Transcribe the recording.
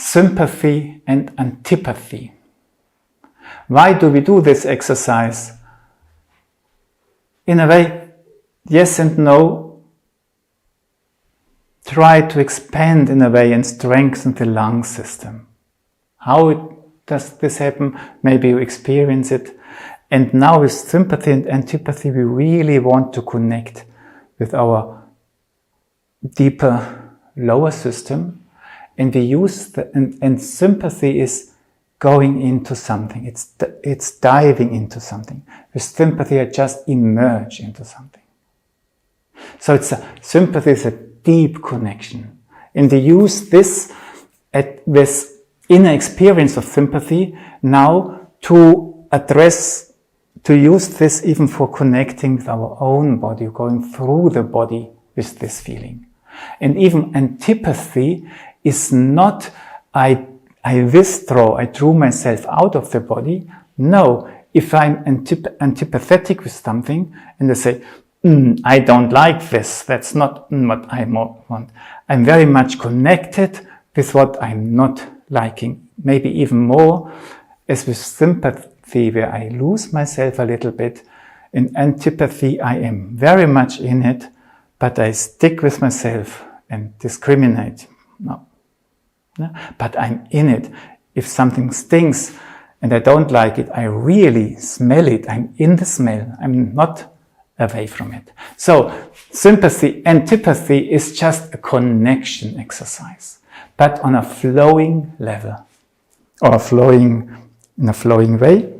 sympathy and antipathy. Why do we do this exercise? In a way, yes and no. Try to expand in a way and strengthen the lung system. How does this happen? Maybe you experience it. And now with sympathy and antipathy, we really want to connect with our deeper lower system. And we use and sympathy is going into something. It's diving into something. With sympathy, I just emerge into something. So sympathy is a deep connection. And we use this with inner experience of sympathy now to use this even for connecting with our own body, going through the body with this feeling. And even antipathy is not, I withdraw, I drew myself out of the body. No, if I'm antipathetic with something and I say, I don't like this, that's not what I want. I'm very much connected with what I'm not liking, maybe even more as with sympathy where I lose myself a little bit. In antipathy I am very much in it, but I stick with myself and discriminate. No. But I'm in it. If something stinks and I don't like it, I really smell it. I'm in the smell. I'm not away from it. So sympathy, antipathy is just a connection exercise, but on a flowing level or in a flowing way.